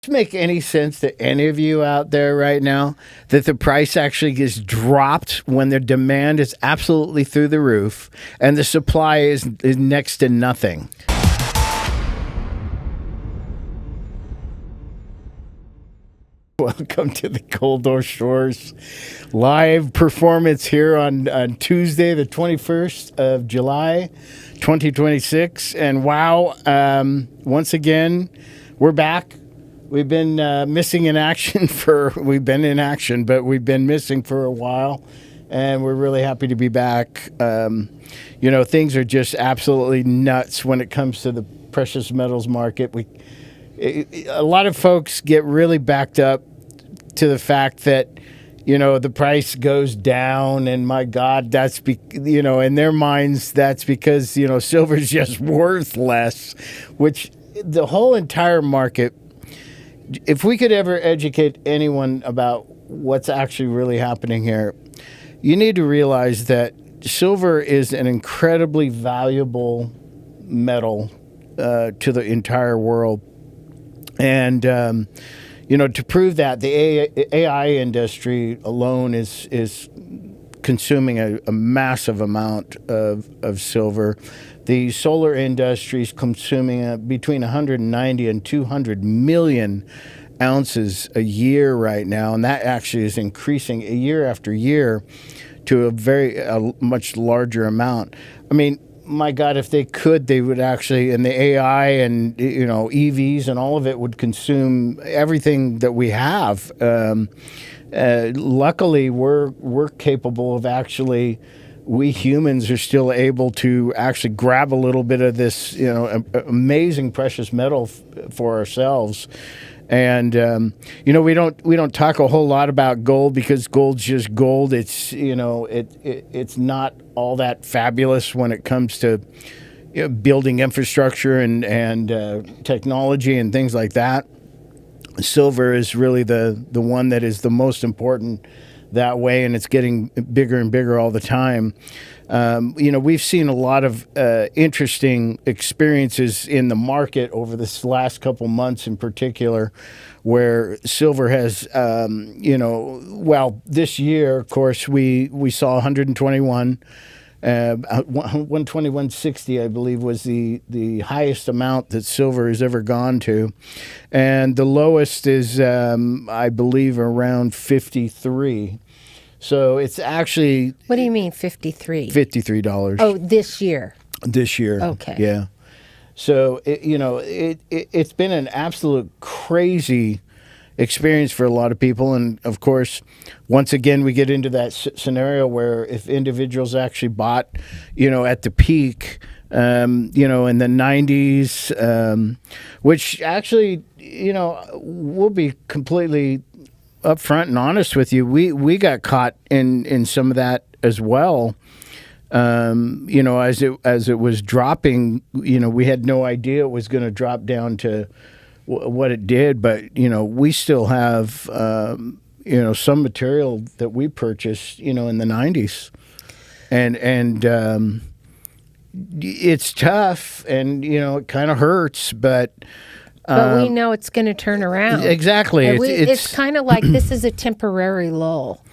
Make any sense to any of you out there right now that the price actually gets dropped when the demand is absolutely through the roof and the supply is next to nothing? Welcome to the Cold Door Shores live performance here on Tuesday, the 21st of July, 2026. And wow, once again, we're back. We've been missing in action we've been in action, but we've been missing for a while, and we're really happy to be back. Things are just absolutely nuts when it comes to the precious metals market. A lot of folks get really backed up to the fact that, the price goes down, and my God, in their minds, that's because, silver's just worth less, which the whole entire market, if we could ever educate anyone about what's actually really happening here, you need to realize that silver is an incredibly valuable metal to the entire world. And, to prove that, the AI industry alone is consuming a massive amount of silver. The solar industry is consuming between 190 and 200 million ounces a year right now, and that actually is increasing year after year to a much larger amount. I mean, my God, if they could, they would actually, and the AI and EVs and all of it would consume everything that we have. Luckily, we're capable of actually. We humans are still able to actually grab a little bit of this, amazing precious metal for ourselves. And we don't talk a whole lot about gold because gold's just gold. It's it's not all that fabulous when it comes to building infrastructure and technology and things like that. Silver is really the one that is the most important that way, and it's getting bigger and bigger all the time. We've seen a lot of interesting experiences in the market over this last couple months in particular, where silver has, this year, of course, we saw 121. 121.60, I believe, was the highest amount that silver has ever gone to. And the lowest is, I believe, around 53. So it's actually... What do you mean 53? $53. Oh, this year. This year. Okay. Yeah. So, it's been an absolute crazy experience for a lot of people. And, of course, once again, we get into that scenario where if individuals actually bought, at the peak, in the 90s, which actually, we'll be completely upfront and honest with you, we got caught in some of that as well. As it was dropping, we had no idea it was going to drop down to what it did, but we still have some material that we purchased in the 90s, and it's tough, and it kind of hurts, but we know it's going to turn around. Exactly. It's kind of like this is a temporary lull.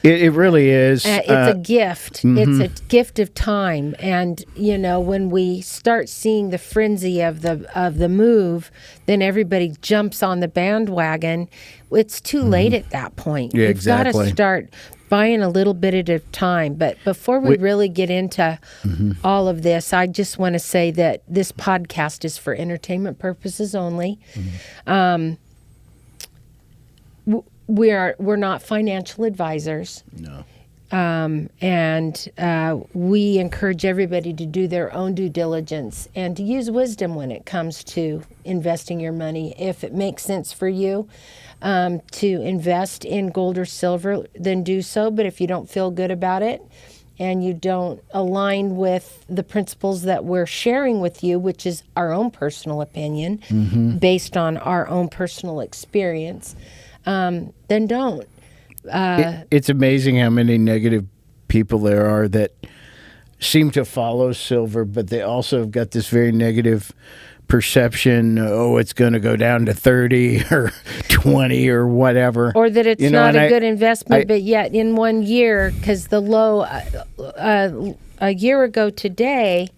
It really is. It's a gift. Mm-hmm. It's a gift of time. And, when we start seeing the frenzy of the move, then everybody jumps on the bandwagon. It's too late at that point. Yeah, You've got to start buying a little bit at a time. But before we really get into all of this, I just want to say that this podcast is for entertainment purposes only. Mm-hmm. We're not financial advisors. No. And we encourage everybody to do their own due diligence and to use wisdom when it comes to investing your money. If it makes sense for you to invest in gold or silver, then do so. But if you don't feel good about it and you don't align with the principles that we're sharing with you, which is our own personal opinion based on our own personal experience, then don't. It's amazing how many negative people there are that seem to follow silver, but they also have got this very negative perception, oh, it's going to go down to 30 or 20 or whatever. Or that it's You know, not and a good investment, but yet in 1 year, because the low, a year ago today,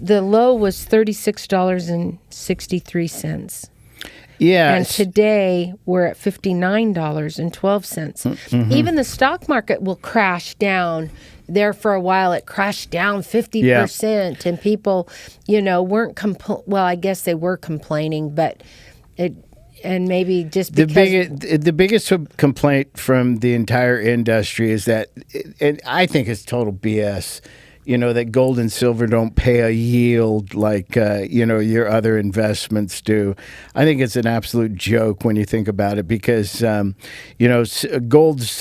the low was $36.63. Yeah. And today we're at $59.12. Even the stock market will crash down. There for a while, it crashed down 50%, and people, weren't well, I guess they were complaining, but and maybe just because the biggest complaint from the entire industry is that, and I think it's total BS. That gold and silver don't pay a yield like, your other investments do. I think it's an absolute joke when you think about it because, gold's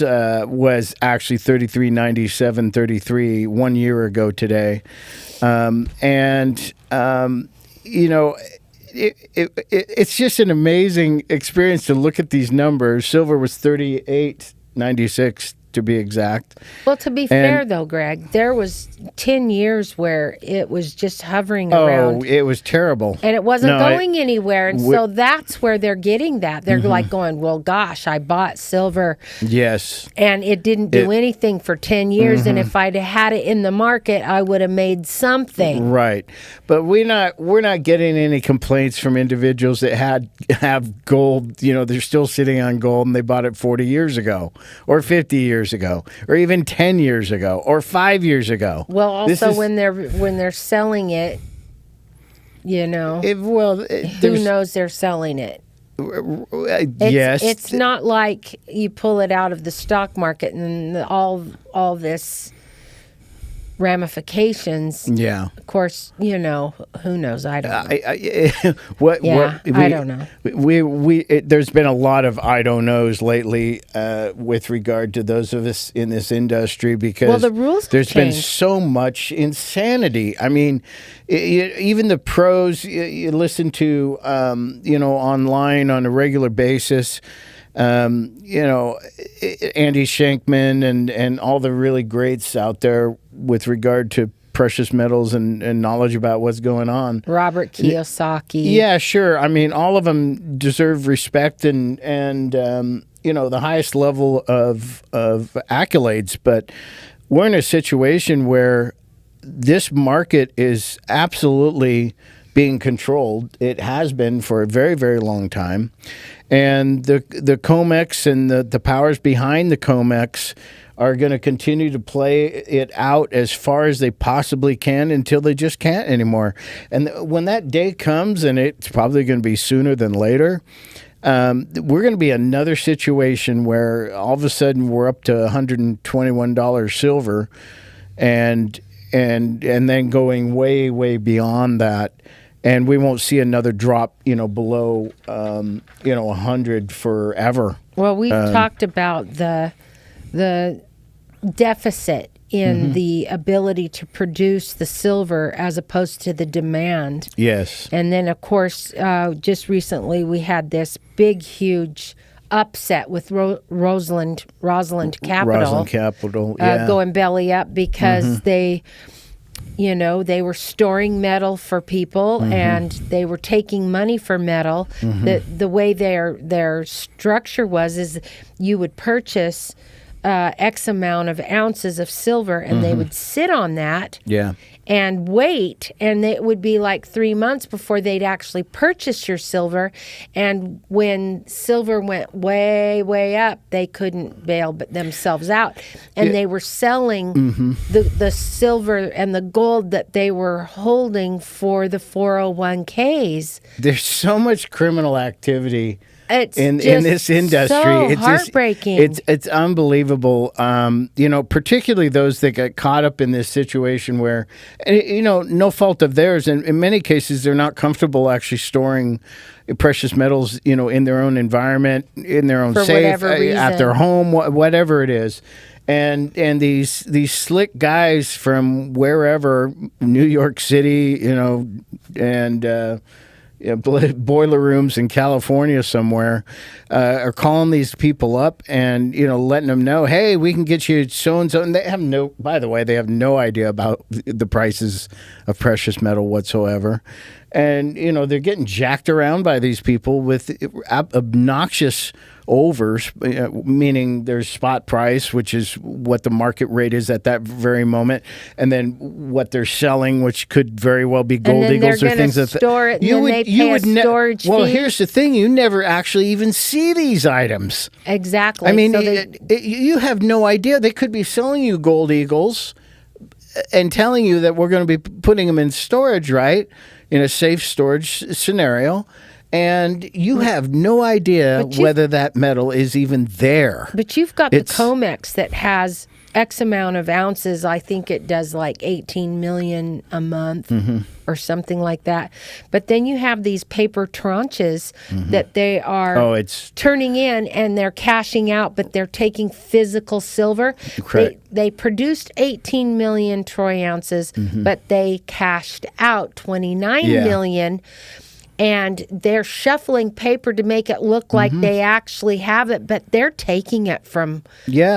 was actually $33.97.33 1 year ago today. It's just an amazing experience to look at these numbers. Silver was $38.96 to be exact. Well, to be fair, though, Greg, there was 10 years where it was just hovering around. Oh, it was terrible. And it wasn't going anywhere. And so that's where they're getting that. They're like going, well, gosh, I bought silver. Yes. And it didn't do anything for 10 years. And if I'd had it in the market, I would have made something. Right. But we're not getting any complaints from individuals that have gold. They're still sitting on gold and they bought it 40 years ago or 50 years ago, or even 10 years ago, or 5 years ago. Well, also when they're selling it, who knows they're selling it. Yes, it's not like you pull it out of the stock market and all this ramifications. Yeah. Of course, who knows? I don't know. I don't know. There's been a lot of I don't knows lately with regard to those of us in this industry because the rules there's been changed. so much insanity. I mean, even the pros you listen to, online on a regular basis. Andy Shankman and all the really greats out there with regard to precious metals and knowledge about what's going on. Robert Kiyosaki. Yeah, sure. I mean, all of them deserve respect and the highest level of accolades. But we're in a situation where this market is absolutely being controlled. It has been for a very, very long time. And the COMEX and the powers behind the COMEX are going to continue to play it out as far as they possibly can until they just can't anymore. And when that day comes, and it's probably going to be sooner than later, we're going to be another situation where all of a sudden we're up to $121 silver and then going way, way beyond that. And we won't see another drop, below, 100 forever. Well, we've talked about the deficit in the ability to produce the silver as opposed to the demand. Yes. And then, of course, just recently we had this big, huge upset with Rosalind Capital. Yeah. Going belly up because they were storing metal for people and they were taking money for metal. The way their structure is you would purchase X amount of ounces of silver and they would sit on that and wait, and it would be like 3 months before they'd actually purchase your silver. And when silver went way, way up, they couldn't bail themselves out. And they were selling the silver and the gold that they were holding for the 401ks. There's so much criminal activity in this industry. So it's heartbreaking. It's unbelievable. Particularly those that got caught up in this situation where, no fault of theirs. And in many cases, they're not comfortable actually storing precious metals, in their own environment, in their own safe, at their home, whatever it is. And these slick guys from wherever, New York City, and boiler rooms in California somewhere, are calling these people up and letting them know, hey, we can get you so and so. And they have they have no idea about the prices of precious metal whatsoever. And, they're getting jacked around by these people with obnoxious overs, meaning there's spot price, which is what the market rate is at that very moment, and then what they're selling, which could very well be gold eagles or things that store it, and then they pay a storage fee. Well, here's the thing: you never actually even see these items. Exactly. I mean, you have no idea. They could be selling you gold eagles and telling you that we're going to be putting them in storage, right? In a safe storage scenario, and you have no idea whether that metal is even there. But you've got the COMEX that has X amount of ounces. I think it does like 18 million a month or something like that. But then you have these paper tranches that they are turning in and they're cashing out, but they're taking physical silver. They produced 18 million troy ounces, but they cashed out 29 million. And they're shuffling paper to make it look like they actually have it, but they're taking it from the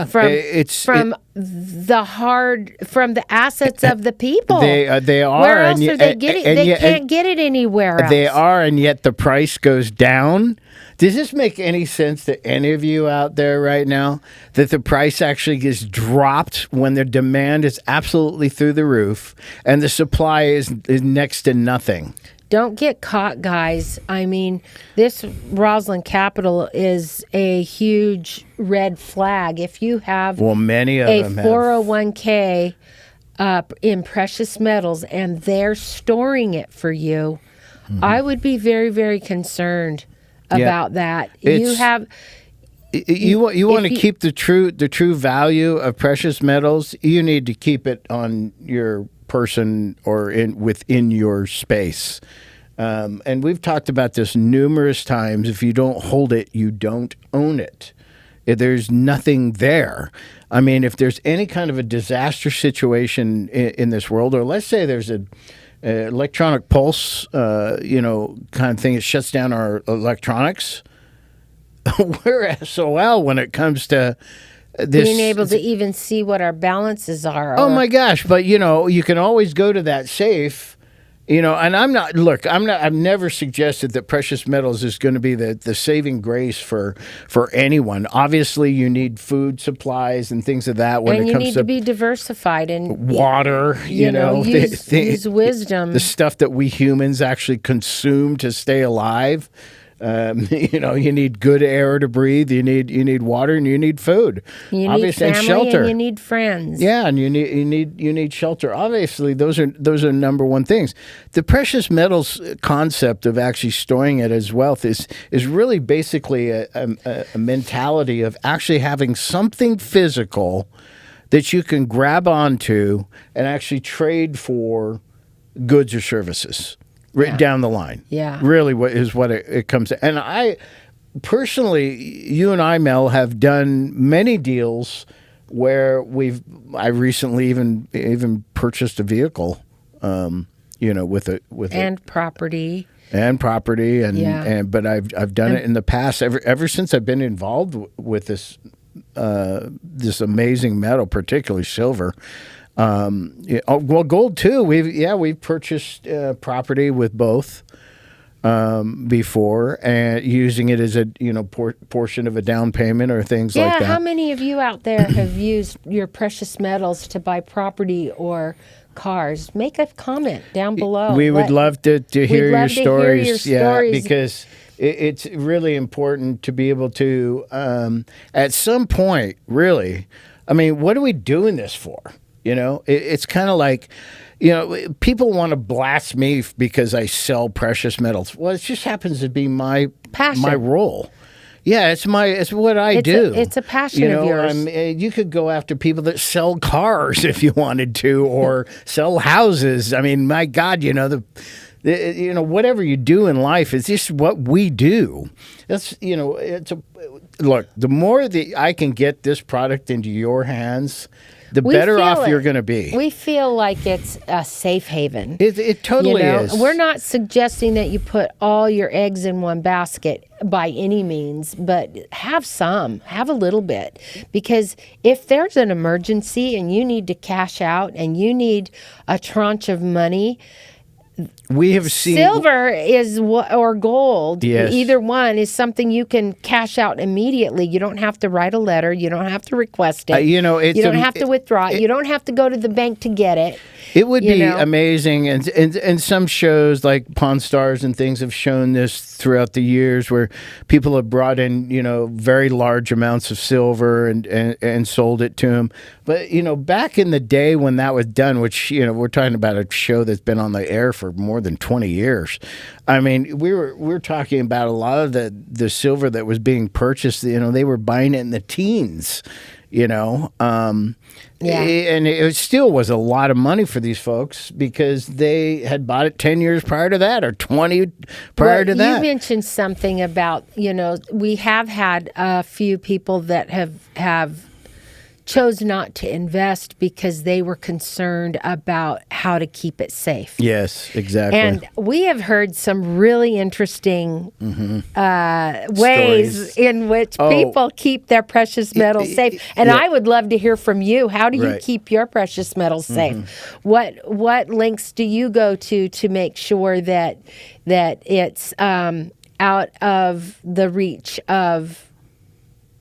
assets of the people. They are. Where else are they getting? They can't get it anywhere else. They are, and yet the price goes down. Does this make any sense to any of you out there right now? That the price actually gets dropped when the demand is absolutely through the roof, and the supply is next to nothing. Don't get caught, guys. I mean, this Roslyn Capital is a huge red flag. If you have many of them 401k in precious metals and they're storing it for you, I would be very, very concerned about that. You want to keep the true value of precious metals. You need to keep it on your person or within your space. And we've talked about this numerous times. If you don't hold it, you don't own it. There's nothing there. I mean, if there's any kind of a disaster situation in this world, or let's say there's a electronic pulse, kind of thing that shuts down our electronics, we're SOL when it comes to being able to even see what our balances are. Oh my gosh! But you can always go to that safe. And I've never suggested that precious metals is going to be the saving grace for anyone. Obviously, you need food supplies and things of that when it comes to... And you need to be diversified and... Water, use wisdom. The stuff that we humans actually consume to stay alive. You need good air to breathe. You need water, and you need food. You need family, and shelter. And you need friends. Yeah, and you need shelter. Obviously, those are number one things. The precious metals concept of actually storing it as wealth is really basically a mentality of actually having something physical that you can grab onto and actually trade for goods or services. Down the line. Yeah. Really what it comes to. And I personally, you and I, Mel, have done many deals where I recently even purchased a vehicle, with property. And property but I've done it in the past ever since I've been involved with this amazing metal, particularly silver. Gold too. We've purchased property with both before, and using it as a portion of a down payment or things like that. Yeah, how many of you out there have used your precious metals to buy property or cars? Make a comment down below. We would love to hear your stories. Yeah, because it's really important to be able to, at some point, really. I mean, what are we doing this for? It's kind of like, people want to blast me because I sell precious metals. Well, it just happens to be my passion, my role. Yeah, it's what I do. It's a passion of yours. You could go after people that sell cars if you wanted to, or sell houses. I mean, my God, whatever you do in life is just what we do. That's look. The more that I can get this product into your hands, the better off you're going to be. We feel like it's a safe haven. It totally is. We're not suggesting that you put all your eggs in one basket by any means, but have a little bit. Because if there's an emergency and you need to cash out and you need a tranche of money, We have seen silver or gold. Yes. Either one is something you can cash out immediately. You don't have to write a letter. You don't have to request it. you know, it's you don't have to withdraw it. You don't have to go to the bank to get it. It would be know? amazing, and some shows like Pawn Stars and things have shown this throughout the years, where people have brought in, you know, very large amounts of silver and sold it to them. But, you know, back in the day when that was done, which, you know, we're talking about a show that's been on the air for more than 20 years. I mean, we're talking about a lot of the silver that was being purchased. You know, they were buying it in the teens. You know, and it still was a lot of money for these folks because they had bought it 10 years prior to that, or 20 prior to that. You mentioned something about, you know, we have had a few people that have chose not to invest because they were concerned about how to keep it safe. Yes, exactly. And we have heard some really interesting ways Stories. in which people keep their precious metals safe. And I would love to hear from you. How do you keep your precious metals safe? What links do you go to make sure that it's out of the reach of,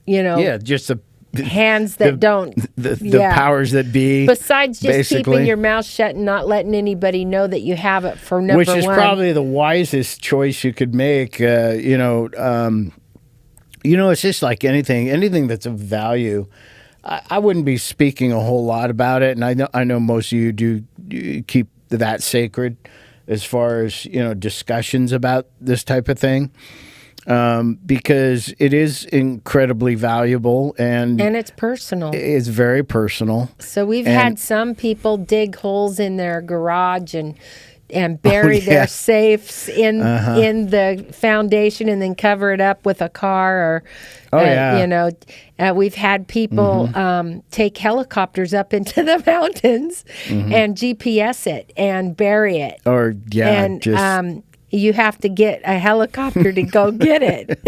you know, just hands that don't the powers that be, besides just basically keeping your mouth shut and not letting anybody know that you have it for number one, which is probably the wisest choice you could make. You know, it's just like anything that's of value. I wouldn't be speaking a whole lot about it, and I know most of you do keep that sacred as far as, you know, discussions about this type of thing. Because it is incredibly valuable and it's personal. It's very personal. So we've had some people dig holes in their garage and bury their safes in the foundation and then cover it up with a car or you know, we've had people take helicopters up into the mountains and GPS it and bury it. Or you have to get a helicopter to go get it.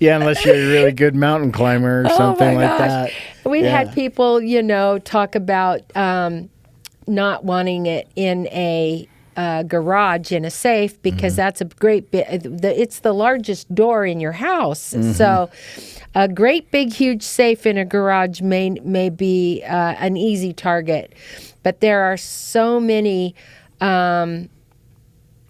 Unless you're a really good mountain climber or something like that. We've had people, you know, talk about not wanting it in a garage in a safe because that's a great bit. It's the largest door in your house. So a great big huge safe in a garage may be an easy target. But there are so many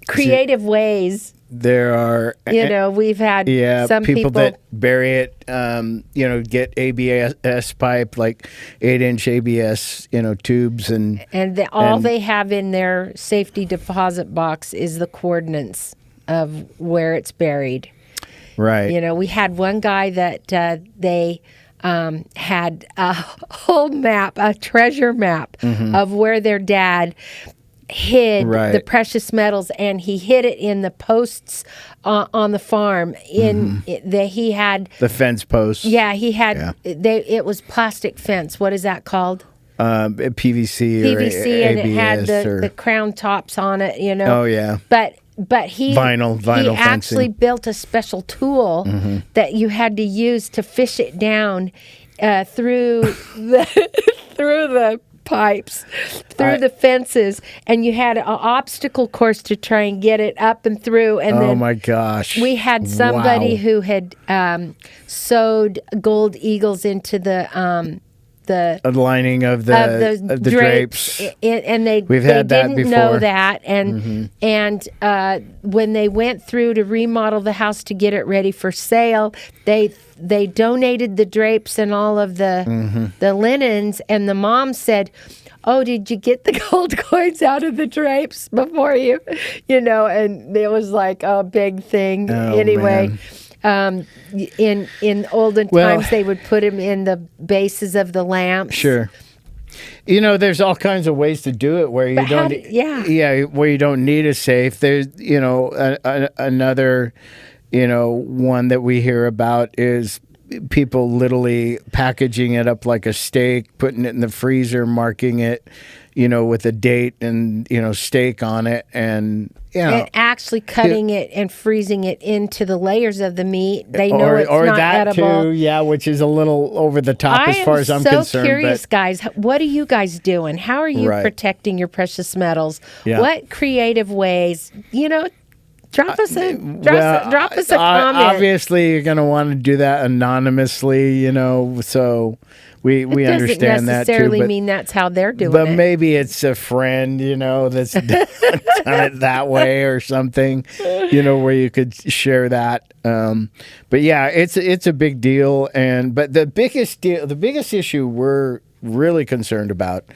creative ways. There are, you know, we've had some people that bury it, you know, get ABS pipe, like 8-inch ABS, you know, tubes, and all they have in their safety deposit box is the coordinates of where it's buried. Right. You know, we had one guy that they had a whole map, a treasure map of where their dad hid the precious metals, and he hid it in the posts on the farm. He had the fence posts. Yeah, he had. It was plastic fence. What is that called? PVC or PVC, and it had the crown tops on it. You know. Oh yeah. But he vinyl he actually built a special tool that you had to use to fish it down through the pipes, through the fences, and you had an obstacle course to try and get it up and through. And then my gosh, we had somebody who had sewed gold eagles into the lining of the drapes, and they had that didn't before. know that, and when they went through to remodel the house to get it ready for sale, they donated the drapes and all of the linens, and the mom said, "Oh, did you get the gold coins out of the drapes before you know?" And it was like a big thing. Anyway. Man. In olden times, they would put them in the bases of the lamps. Sure. You know, there's all kinds of ways to do it where you where you don't need a safe. There's, you know, another, you know, one that we hear about is, people literally packaging it up like a steak, putting it in the freezer, marking it, with a date and, steak on it. And, And actually cutting it and freezing it into the layers of the meat. They know it's or not that edible. too, yeah, which is a little over the top as far as I'm concerned. I'm so curious, guys. What are you guys doing? How are you protecting your precious metals? Yeah. What creative ways? Drop us a comment. Obviously, you're going to want to do that anonymously, so we understand that too. Doesn't necessarily mean that's how they're doing it. But maybe it's a friend, that's done it that way or something, where you could share that. But yeah, it's a big deal. But the biggest issue we're really concerned about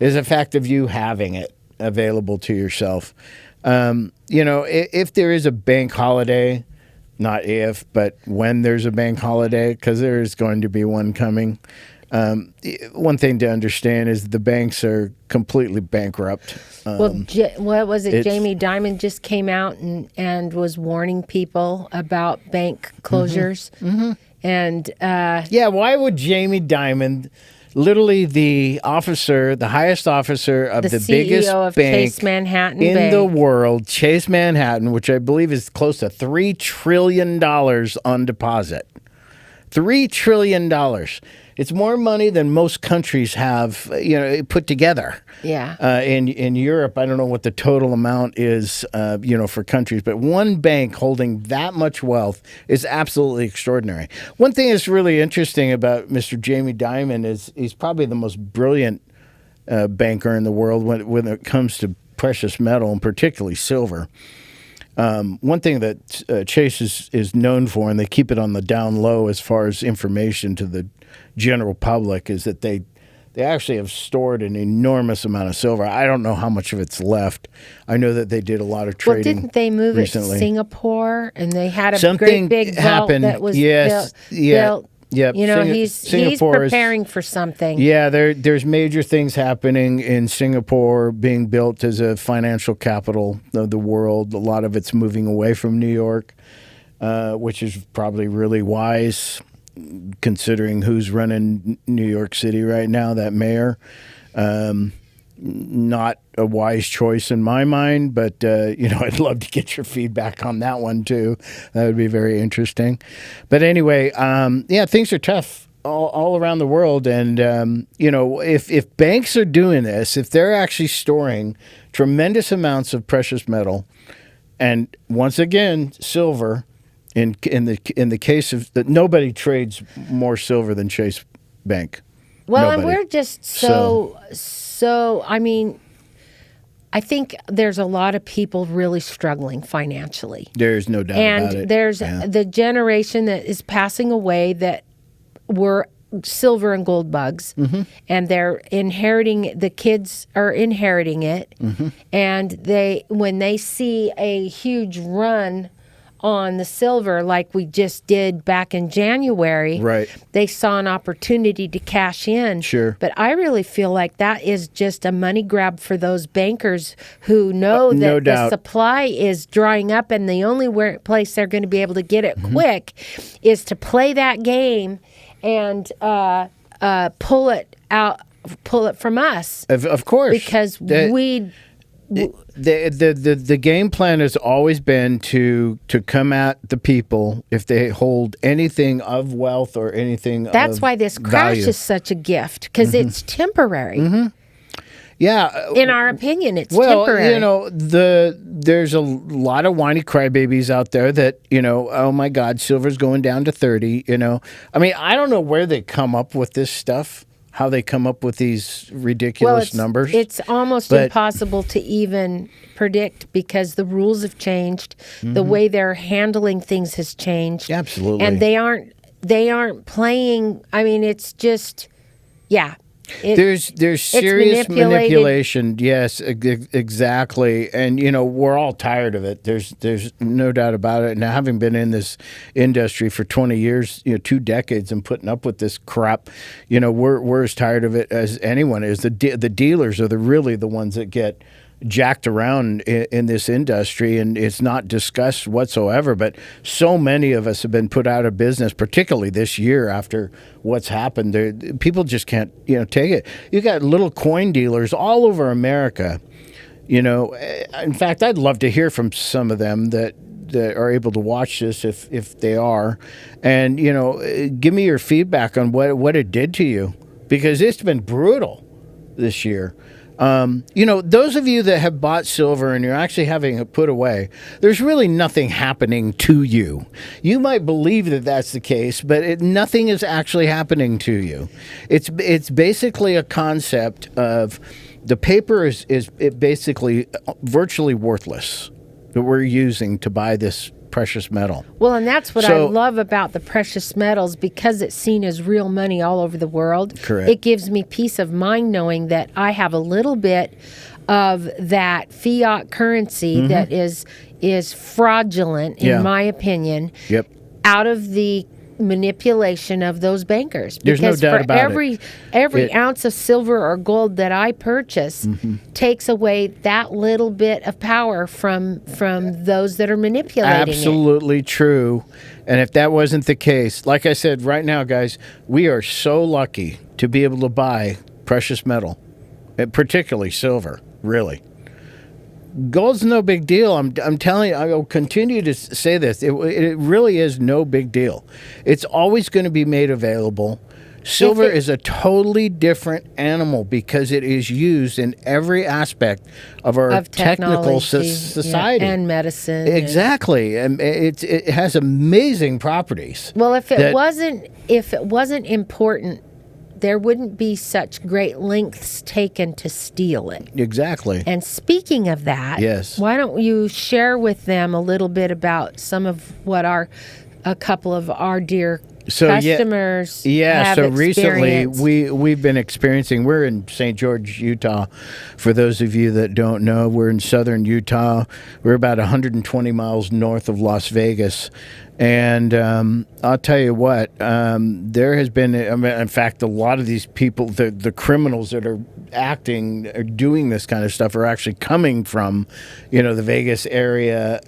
is the fact of you having it available to yourself. If there is a bank holiday, not if, but when there's a bank holiday, because there is going to be one coming. One thing to understand is the banks are completely bankrupt. What was it? Jamie Dimon just came out and was warning people about bank closures. Mm-hmm. And why would Jamie Dimon, literally the highest officer of the biggest CEO of bank Chase Manhattan in the world, Chase Manhattan, which I believe is close to $3 trillion on deposit. $3 trillion. It's more money than most countries have, put together. Yeah. In Europe, I don't know what the total amount is, for countries, but one bank holding that much wealth is absolutely extraordinary. One thing that's really interesting about Mr. Jamie Dimon is he's probably the most brilliant banker in the world when it comes to precious metal, and particularly silver. One thing that Chase is known for, and they keep it on the down low as far as information to the general public, is that they actually have stored an enormous amount of silver. I don't know how much of it's left. I know that they did a lot of trading. Well, didn't they move recently. It to Singapore, and they had a Something great big vault that was built? Yep. He's preparing for something. Yeah, there's major things happening in Singapore, being built as a financial capital of the world. A lot of it's moving away from New York, which is probably really wise, considering who's running New York City right now, that mayor. Not a wise choice in my mind, but, I'd love to get your feedback on that one, too. That would be very interesting. But anyway, things are tough all around the world. And, if banks are doing this, if they're actually storing tremendous amounts of precious metal, and once again, silver, in the case of that, nobody trades more silver than Chase Bank. Well, Nobody. And we're just so, I mean, I think there's a lot of people really struggling financially. There's no doubt about it. And there's the generation that is passing away that were silver and gold bugs, and the kids are inheriting it, and when they see a huge run on the silver like we just did back in January, right, they saw an opportunity to cash in. Sure. But I really feel like that is just a money grab for those bankers who know that the supply is drying up, and the only place they're going to be able to get it quick is to play that game and pull it from us. Of course. Because the game plan has always been to come at the people if they hold anything of wealth or anything. That's why this crash is such a gift, because it's temporary. Yeah, in our opinion, it's temporary. There's a lot of whiny crybabies out there that oh my God, silver's going down to 30. I mean, I don't know where they come up with this stuff. How they come up with these ridiculous numbers. It's almost impossible to even predict, because the rules have changed. The way they're handling things has changed. Absolutely. And they aren't playing. I mean, it's just, there's serious manipulation. Yes, exactly. And we're all tired of it. There's no doubt about it. And having been in this industry for 20 years, 2 decades, and putting up with this crap, we're as tired of it as anyone is. The dealers are really the ones that get jacked around in this industry, and it's not discussed whatsoever. But so many of us have been put out of business, particularly this year after what's happened. People just can't, take it. You got little coin dealers all over America. In fact, I'd love to hear from some of them that are able to watch this if they are, and give me your feedback on what it did to you, because it's been brutal this year. Those of you that have bought silver and you're actually having it put away, there's really nothing happening to you. You might believe that that's the case, but nothing is actually happening to you. It's basically a concept of the paper is basically virtually worthless that we're using to buy this precious metal. Well, and that's what I love about the precious metals, because it's seen as real money all over the world. Correct. It gives me peace of mind knowing that I have a little bit of that fiat currency that is fraudulent, in my opinion, out of the manipulation of those bankers. There's no doubt about it. Every ounce of silver or gold that I purchase takes away that little bit of power from those that are manipulating Absolutely true. And if that wasn't the case, like I said, right now, guys, we are so lucky to be able to buy precious metal, particularly silver, really. Gold's no big deal. I'm telling you, I will continue to say this. It really is no big deal. It's always going to be made available. Silver is a totally different animal because it is used in every aspect of our technical society and medicine. Exactly, and it has amazing properties. Well, if it wasn't important, there wouldn't be such great lengths taken to steal it. Exactly. And speaking of that, why don't you share with them a little bit about some of what a couple of our dear customers have recently experienced? we've been experiencing, we're in St. George, Utah. For those of you that don't know, we're in southern Utah. We're about 120 miles north of Las Vegas. And I'll tell you what, there has been, in fact, a lot of these people, the criminals that are doing this kind of stuff are actually coming from, the Vegas area,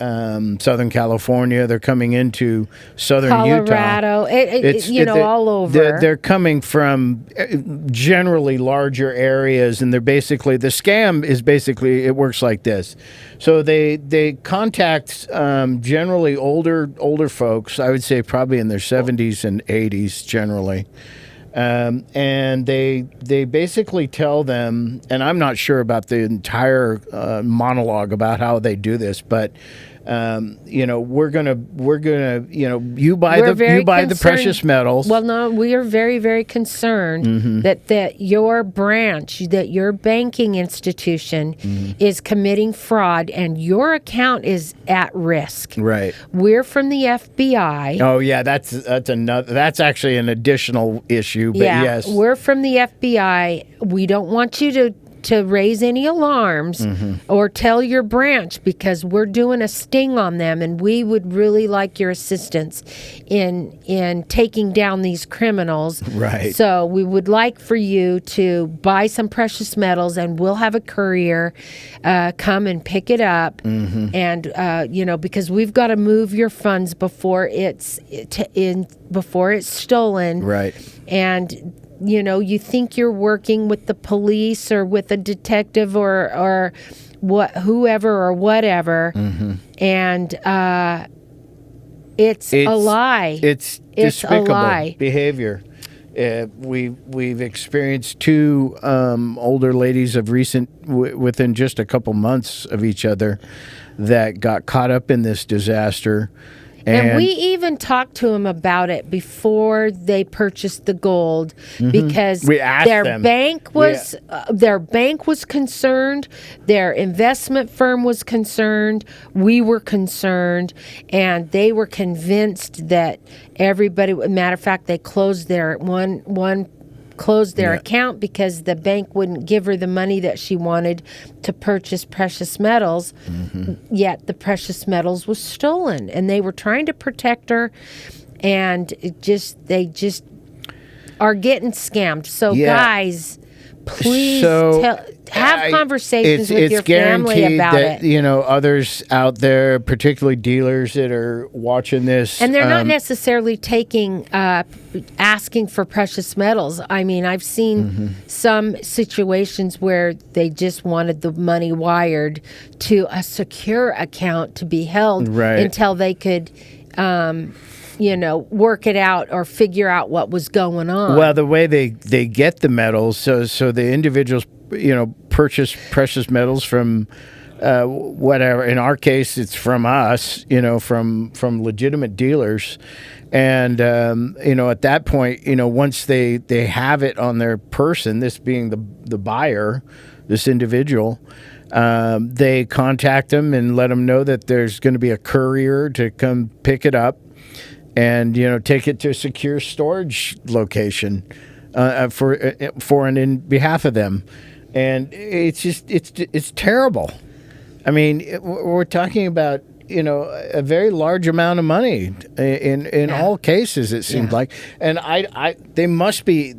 Southern California. They're coming into southern Colorado, Utah. all over. They're coming from generally larger areas, and the scam is basically, it works like this. So they contact generally older folks, I would say probably in their 70s and 80s generally. And they basically tell them, and I'm not sure about the entire monologue about how they do this, but we're gonna you buy the precious metals. Well, no, we are very, very concerned that your branch, that your banking institution is committing fraud, and your account is at risk. Right. We're from the FBI. Oh yeah, that's actually an additional issue. But yes, we're from the FBI. We don't want you to raise any alarms or tell your branch, because we're doing a sting on them, and we would really like your assistance in taking down these criminals. Right. So we would like for you to buy some precious metals, and we'll have a courier come and pick it up, and because we've got to move your funds before it's stolen. Right. And you think you're working with the police or with a detective or whoever or whatever, and it's a lie. It's despicable behavior. We've experienced two older ladies of within just a couple months of each other that got caught up in this disaster. And we even talked to them about it before they purchased the gold, because their bank was concerned, their investment firm was concerned, we were concerned, and they were convinced that everybody. Matter of fact, they closed their account because the bank wouldn't give her the money that she wanted to purchase precious metals. Yet the precious metals was stolen, and they were trying to protect her, and they just are getting scammed. So guys, Please So, have conversations with it's your family guaranteed about that, it. others out there, particularly dealers that are watching this. And they're not necessarily asking for precious metals. I mean, I've seen some situations where they just wanted the money wired to a secure account to be held Right. until they could, work it out or figure out what was going on. Well, the way they get the metals, so the individuals, purchase precious metals from whatever. In our case, it's from us, from legitimate dealers, and at that point, once they have it on their person, this being the buyer, this individual. They contact them and let them know that there's going to be a courier to come pick it up and take it to a secure storage location for and in behalf of them. And it's just it's terrible. I mean, we're talking about a very large amount of money in all cases, it seems like. And there must be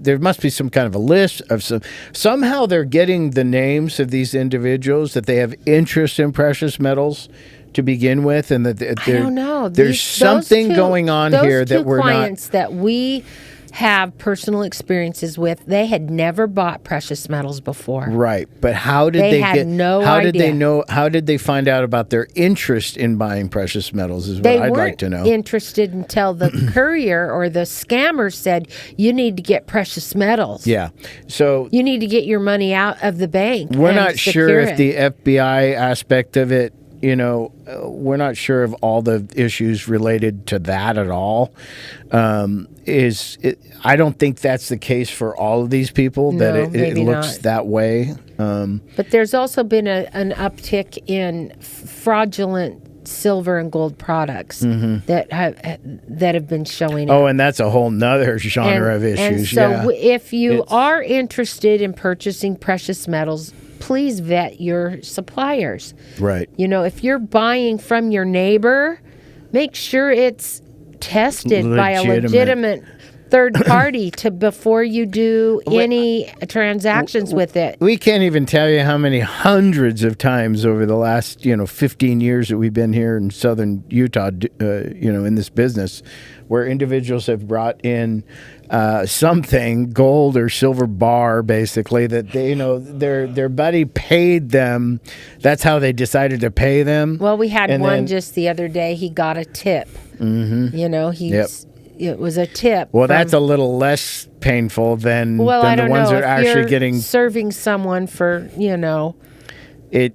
some kind of a list of somehow they're getting the names of these individuals that they have interest in precious metals to begin with, and that I don't know. There's something going on here that we're not. Those two clients that we have personal experiences with, they had never bought precious metals before. Right, but how did they had get? No how idea. did they know? How did they find out about their interest in buying precious metals? Is what I'd like to know. They weren't interested until the courier or the scammer said, "You need to get precious metals. Yeah, so you need to get your money out of the bank." We're and not sure secure if it. the FBI aspect of it. We're not sure of all the issues related to that at all. I don't think that's the case for all of these people, that it looks not. that way. But there's also been an uptick in fraudulent silver and gold products that have been showing up. Oh, and that's a whole nother genre of issues. And so if you are interested in purchasing precious metals, please vet your suppliers. Right. If you're buying from your neighbor, make sure it's tested by a legitimate third party before you do any transactions with it. We can't even tell you how many hundreds of times over the last 15 years that we've been here in southern Utah, in this business, where individuals have brought in something, gold or silver bar, basically, that they, their buddy paid them. That's how they decided to pay them. Well, we had one just the other day. He got a tip. It was a tip. Well, that's a little less painful than the ones that are actually getting serving someone for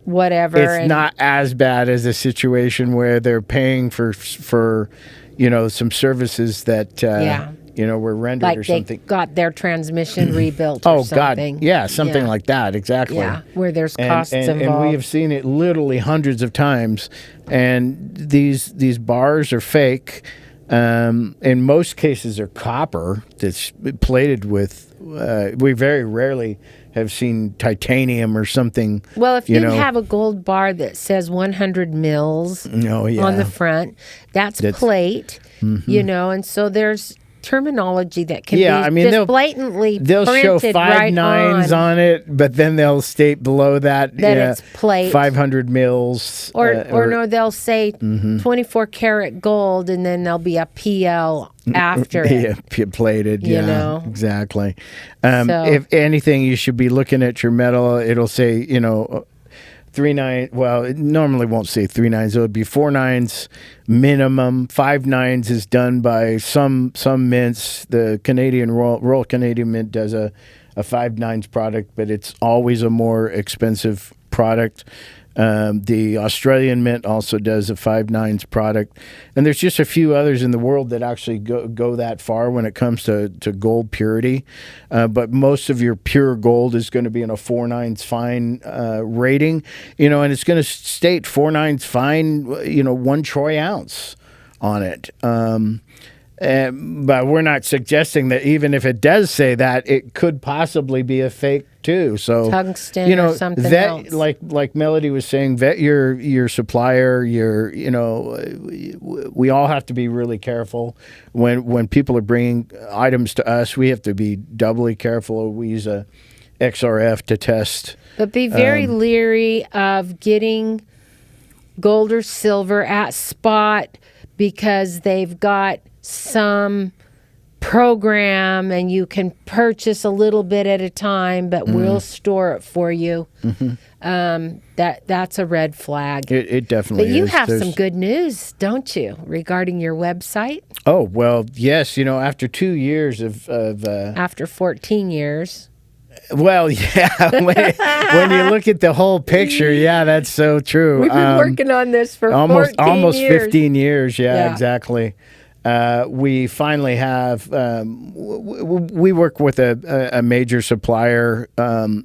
whatever. It's not as bad as a situation where they're paying for some services that were rendered or something. They got their transmission rebuilt. Or something. God, yeah, something like that, exactly. Yeah, where there's costs involved. And we have seen it literally hundreds of times. And these bars are fake. In most cases, they're copper that's plated with. We very rarely have seen titanium or something. Well, if you have a gold bar that says 100 mils on the front, that's plate. And so there's terminology that can be just blatantly they'll show printed 5 right nines on it, but then they'll state below that it's plate 500 mils, or no, they'll say 24 karat gold, and then there'll be a PL after it. Plated, exactly. If anything, you should be looking at your metal. It'll say 3/9. Well, it normally won't say 3 nines. It would be 4 nines minimum. 5 nines is done by some mints. The Canadian Royal Canadian Mint does a 5 nines product, but it's always a more expensive product. The Australian Mint also does a 5 nines product, and there's just a few others in the world that actually go that far when it comes to gold purity. But most of your pure gold is going to be in a 4 nines fine rating, and it's going to state 4 nines fine, 1 troy ounce on it. But we're not suggesting that even if it does say that, it could possibly be a fake too. So tungsten or something else. Like Melody was saying, vet your supplier. We all have to be really careful when people are bringing items to us. We have to be doubly careful. We use a XRF to test. But be very leery of getting gold or silver at spot because they've got some program and you can purchase a little bit at a time, but we'll store it for you. That's a red flag. It definitely is. But you have some good news, don't you, regarding your website? Oh, well, yes. After 2 years of After 14 years. Well, yeah. When you look at the whole picture, yeah, that's so true. We've been working on this for almost 14 years. 15 years. Yeah, exactly. We finally have. We work with a major supplier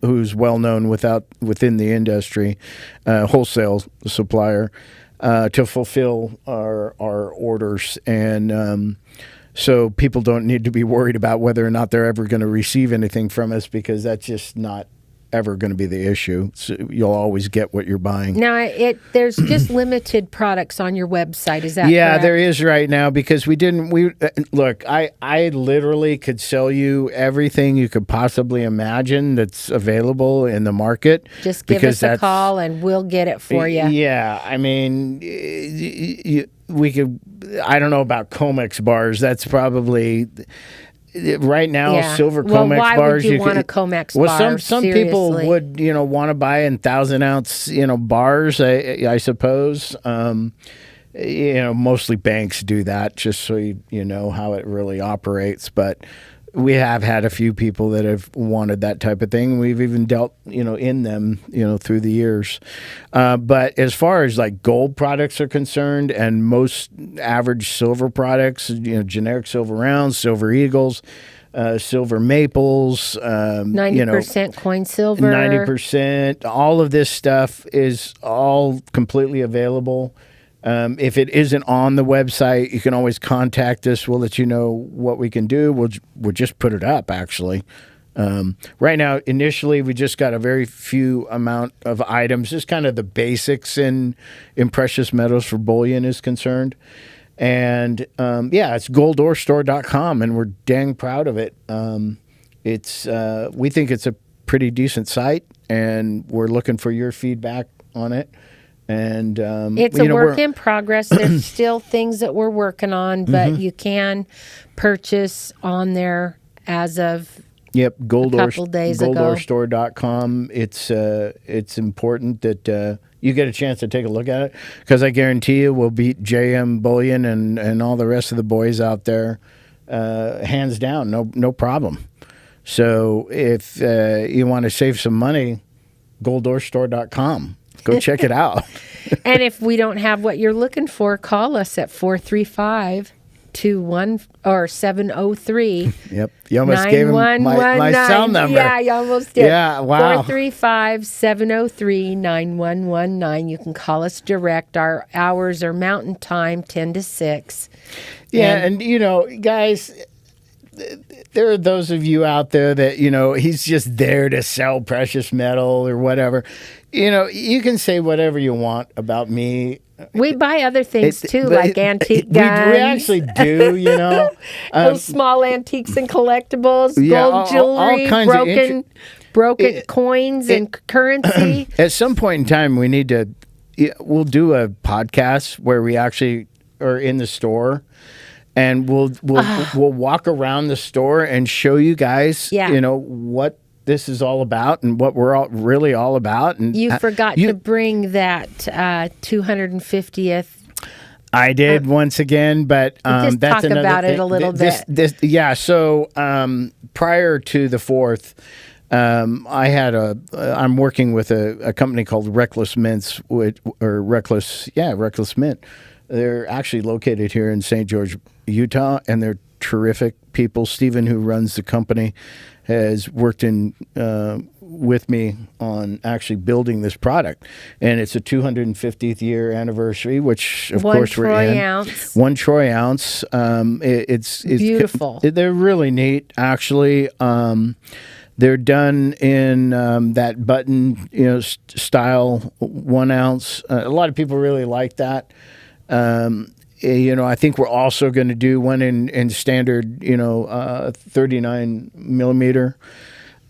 who's well known within the industry, wholesale supplier, to fulfill our orders and. So people don't need to be worried about whether or not they're ever going to receive anything from us because that's just not ever going to be the issue. So you'll always get what you're buying. Now, there's just limited products on your website. Is that Yeah, correct? there is right now because look, I literally could sell you everything you could possibly imagine that's available in the market. Just give us a call and we'll get it for you. Yeah, I mean, we could. I don't know about Comex bars. That's probably right now silver Comex why bars. Would you want a Comex bar? Well, some people would want to buy in 1,000-ounce bars. I suppose. Mostly banks do that just so you know how it really operates, but. We have had a few people that have wanted that type of thing. We've even dealt, in them, through the years. But as far as like gold products are concerned and most average silver products, generic silver rounds, silver eagles, silver maples, 90% coin silver, 90%, all of this stuff is all completely available. If it isn't on the website, you can always contact us. We'll let you know what we can do. We'll just put it up, actually. Right now, initially, we just got a very few amount of items, just kind of the basics in precious metals for bullion is concerned. And, it's goldorstore.com, and we're dang proud of it. We think it's a pretty decent site, and we're looking for your feedback on it. And it's a work in progress. There's still things that we're working on, but you can purchase on there as of a couple days ago. Goldorstore.com. It's important that you get a chance to take a look at it because I guarantee you we'll beat JM Bullion and all the rest of the boys out there hands down. No problem. So if you want to save some money, goldorstore.com. Go check it out. And if we don't have what you're looking for, call us at 435-703. Yep. You almost gave him my cell number. Yeah, you almost did. Yeah, wow. 435-703-9119. You can call us direct. Our hours are Mountain Time, 10 to 6. Yeah, and guys, there are those of you out there that, he's just there to sell precious metal or whatever. You can say whatever you want about me. We buy other things too, like antique guns. We actually do, Those small antiques and collectibles, gold jewelry, all kinds broken coins and currency. At some point in time, we'll do a podcast where we actually are in the store. And we'll walk around the store and show you guys, what this is all about and what we're really all about. And you forgot to bring that 250th. I did once again, but just that's talk another about thing. It a little bit. So prior to the 4th, I'm working with a company called Reckless Mint. They're actually located here in St. George, Utah, and they're terrific people. Stephen, who runs the company, has worked with me on actually building this product. And it's a 250th year anniversary, which, of course, we're in. 1 Troy ounce. 1 Troy ounce. It's beautiful. They're really neat, actually. They're done in that button, style 1 ounce. A lot of people really like that. I think we're also going to do one in standard, 39 millimeter.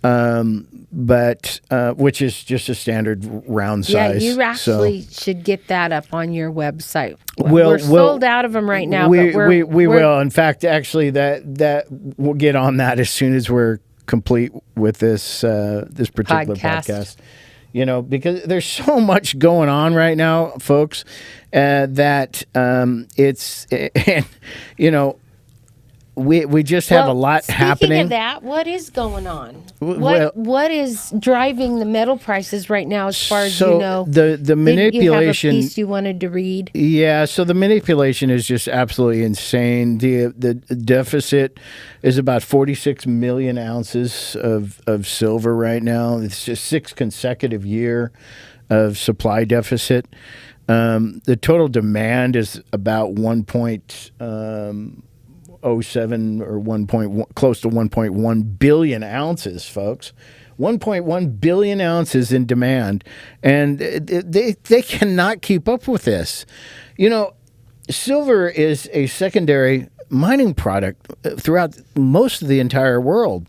but which is just a standard round Yeah, size. you actually should get that up on your website. We'll sold out of them right now, we, but we're will. In fact, actually, that we'll get on that as soon as we're complete with this this particular podcast. You know, because there's so much going on right now, folks, that it's and you know. We just have a lot happening. Speaking of that, what is going on? What is driving the metal prices right now? As far as you know, the manipulation. You have a piece you wanted to read. Yeah, so the manipulation is just absolutely insane. The deficit is about 46 million ounces of silver right now. It's just 6th consecutive year of supply deficit. The total demand is about 1.07 or 1.1, close to 1.1 billion ounces, folks. 1.1 billion ounces in demand, and they cannot keep up with this. You know, silver is a secondary mining product throughout most of the entire world.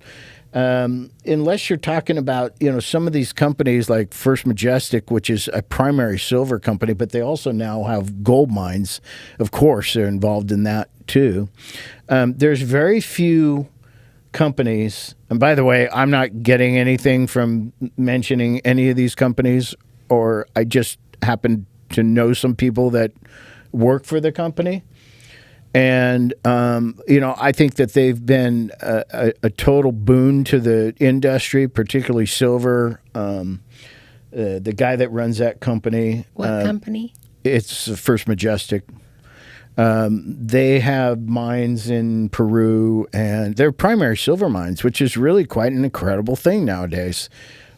Unless you're talking about, you know, some of these companies like First Majestic, which is a primary silver company, but they also now have gold mines. Of course, they're involved in that too. There's very few companies, and by the way, I'm not getting anything from mentioning any of these companies, or I just happen to know some people that work for the company. And, you know, I think that they've been a total boon to the industry, particularly silver. The guy that runs that company. What company? It's First Majestic. They have mines in Peru, and they're primary silver mines, which is really quite an incredible thing nowadays.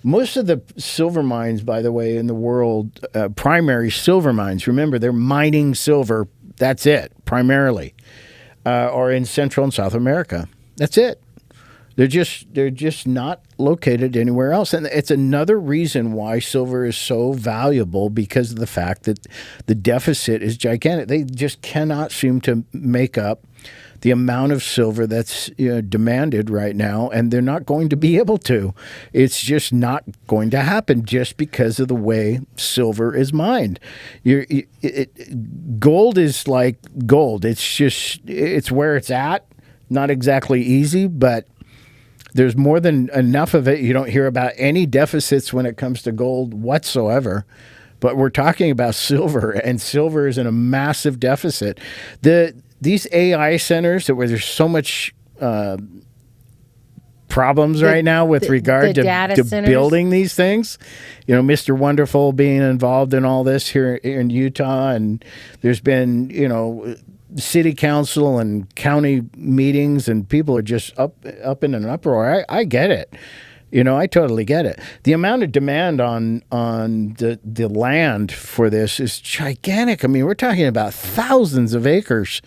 Most of the silver mines, by the way, in the world, primary silver mines, remember, they're mining silver. That's it, primarily, or in Central and South America. That's it. They're just not located anywhere else, and it's another reason why silver is so valuable, because of the fact that the deficit is gigantic. They just cannot seem to make up the amount of silver that's demanded right now, and they're not going to be able to. It's just not going to happen just because of the way silver is mined. Gold is like gold. It's where it's at. Not exactly easy, but there's more than enough of it. You don't hear about any deficits when it comes to gold whatsoever. But we're talking about silver, and silver is in a massive deficit. These AI centers where there's so much problems right now with regard to building these things. You know, Mr. Wonderful being involved in all this here in Utah, and there's been, you know, city council and county meetings, and people are just up in an uproar. I get it. You know, I totally get it. The amount of demand on the land for this is gigantic. I mean, we're talking about thousands of acres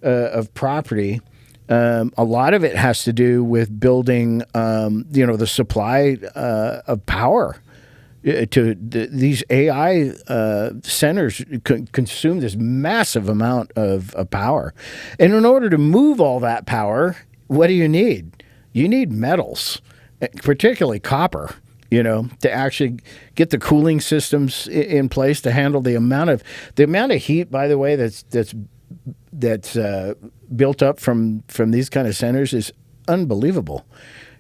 of property. A lot of it has to do with building, the supply of power. These AI centers consume this massive amount of power. And in order to move all that power, what do you need? You need metals, particularly copper, to actually get the cooling systems in place to handle the amount of heat, by the way, that's built up from these kind of centers is unbelievable.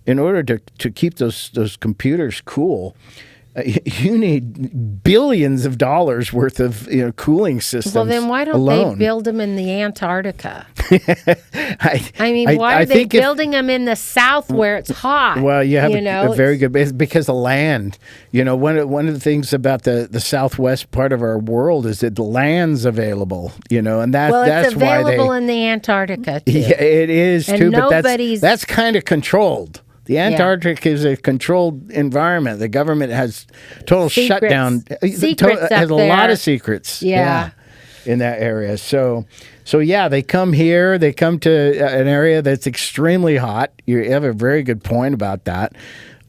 In order to keep those computers cool, you need billions of dollars worth of cooling systems. Well, then why don't alone. They build them in the Antarctica? Why are they building them in the South where it's hot? Well, you have a very good, it's because of land. One of the things about the Southwest part of our world is that the land's available. And that's why it's available in the Antarctica too. Yeah, it is and too. But that's kind of controlled. The Antarctic is a controlled environment. The government has total shutdown. Secrets has a there. lot of secrets. Yeah. In that area. So they come here. They come to an area that's extremely hot. You have a very good point about that.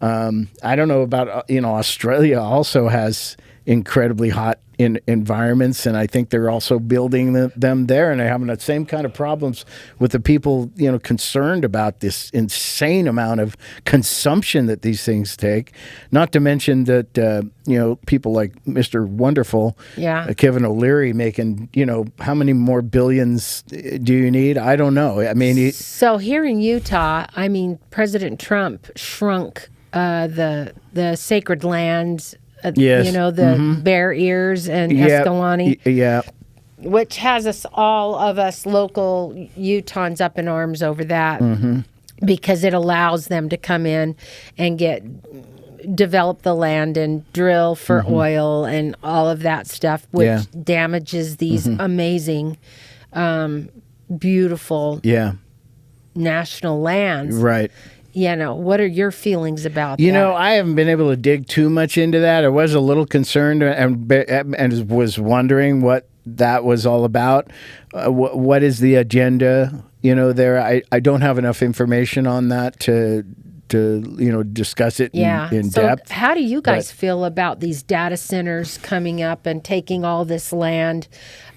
I don't know about Australia also has incredibly hot in environments, and I think they're also building them there, and they're having the same kind of problems with the people, concerned about this insane amount of consumption that these things take. Not to mention that, people like Mr. Wonderful, Kevin O'Leary, making, how many more billions do you need? I don't know. I mean, so here in Utah, President Trump shrunk the sacred lands, yes. the Bear Ears and Escalante, which has all of us local Utahns up in arms over that, because it allows them to come in and develop the land and drill for oil and all of that stuff, which damages these amazing, beautiful national lands. Right. What are your feelings about that? I haven't been able to dig too much into that. I was a little concerned and was wondering what that was all about. What is the agenda, there? I don't have enough information on that to discuss it in depth. How do you guys feel about these data centers coming up and taking all this land?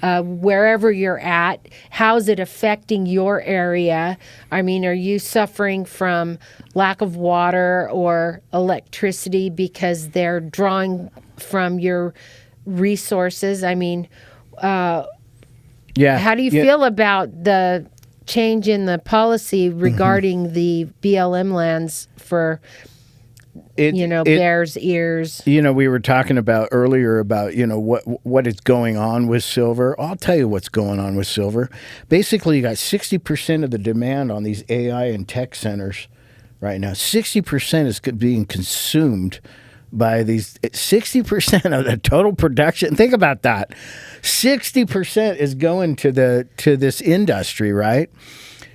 Wherever you're at, how's it affecting your area? Are you suffering from lack of water or electricity because they're drawing from your resources? How do you feel about the change in the policy regarding the BLM lands for Bears Ears? We were talking about earlier about what is going on with silver. I'll tell you what's going on with silver. Basically, you got 60% of the demand on these AI and tech centers right now. 60% is being consumed by these. 60% of the total production. Think about that. 60% is going to this industry, right?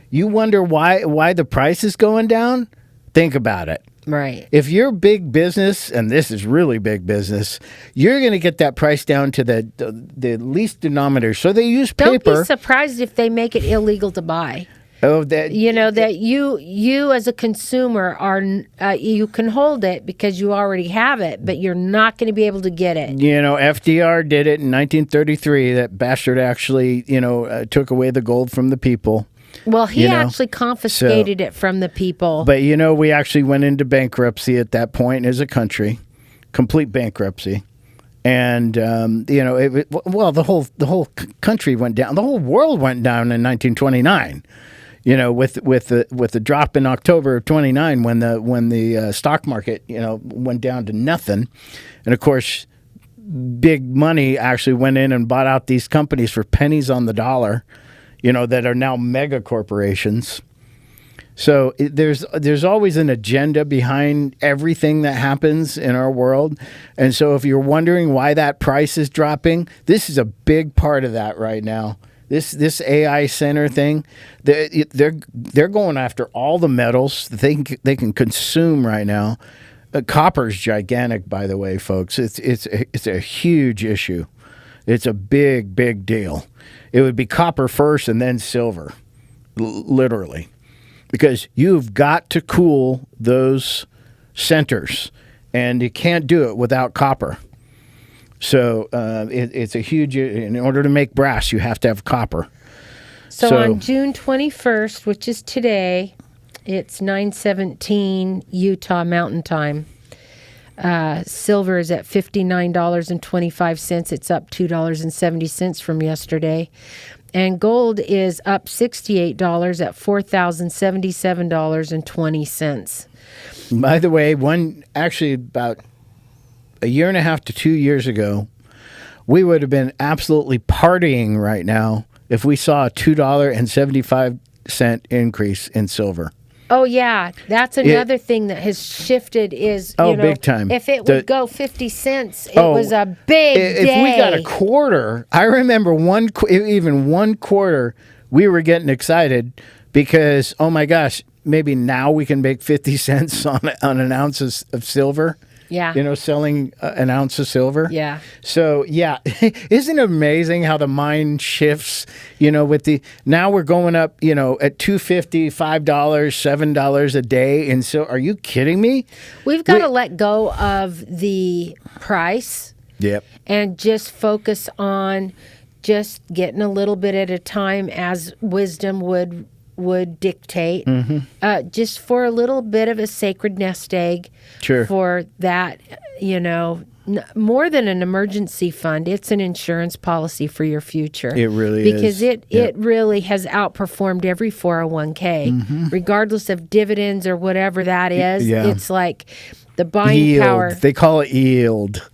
You wonder why the price is going down? Think about it. Right. If you're big business, and this is really big business, you're going to get that price down to the least denominator. So they use paper. Don't be surprised if they make it illegal to buy. Oh, that that you as a consumer you can hold it because you already have it, but you're not going to be able to get it. FDR did it in 1933. That bastard actually, took away the gold from the people. Well, he actually confiscated it from the people. But we actually went into bankruptcy at that point as a country, complete bankruptcy, and the whole country went down. The whole world went down in 1929. With the drop in October of 29 when the stock market went down to nothing, and of course, big money actually went in and bought out these companies for pennies on the dollar, that are now mega corporations. So there's always an agenda behind everything that happens in our world, and so if you're wondering why that price is dropping, this is a big part of that right now. This AI center thing, they're going after all the metals that they can consume right now. Copper's gigantic, by the way, folks. It's a huge issue. It's a big deal. It would be copper first and then silver, literally, because you've got to cool those centers, and you can't do it without copper. So it's a huge. In order to make brass, you have to have copper. So on June 21st, which is today, it's 9:17 Utah Mountain Time. Silver is at $59.25. It's up $2.70 from yesterday. And gold is up $68 at $4,077.20. By the way, about a year and a half to 2 years ago, we would have been absolutely partying right now if we saw a $2.75 increase in silver. Oh, yeah. That's another thing that has shifted is, big time. If it would go 50 cents, it was a big day. If we got a quarter, I remember even one quarter, we were getting excited because, oh my gosh, maybe now we can make 50 cents on an ounce of silver. Yeah. Selling an ounce of silver. Yeah. So, yeah, isn't it amazing how the mind shifts, now we're going up, at $2.50, $5, $7 a day. And so are you kidding me? We've got to let go of the price Yep. and just focus on just getting a little bit at a time as wisdom would dictate. Just for a little bit of a sacred nest egg. Sure. For that, more than an emergency fund, it's an insurance policy for your future. It really because is. it really has outperformed every 401k, regardless of dividends or whatever that is. Yeah. It's like the buying Yield. power. They call it yield.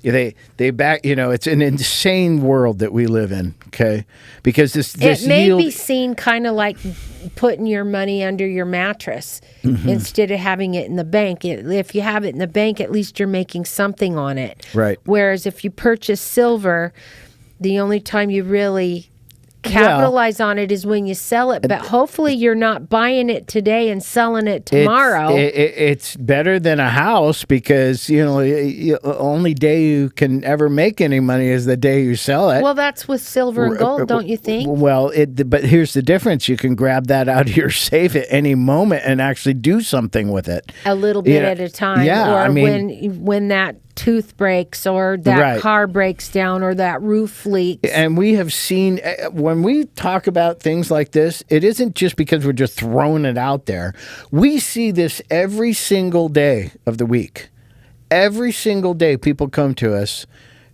They back. It's an insane world that we live in. Okay, because this It may yield. be seen kind of like putting your money under your mattress instead of having it in the bank. If you have it in the bank, at least you're making something on it. Right. Whereas if you purchase silver, the only time you really capitalize on it is when you sell it. But hopefully you're not buying it today and selling it tomorrow. It's better than a house because, only day you can ever make any money is the day you sell it. Well, that's with silver and gold, don't you think? Well, but here's the difference. You can grab that out of your safe at any moment and actually do something with it. A little bit at a time. Yeah, or I mean, when that tooth breaks or that Right. car breaks down or that roof leaks. And we have seen, when we talk about things like this, it isn't just because we're just throwing it out there. We see this every single day of the week. Every single day people come to us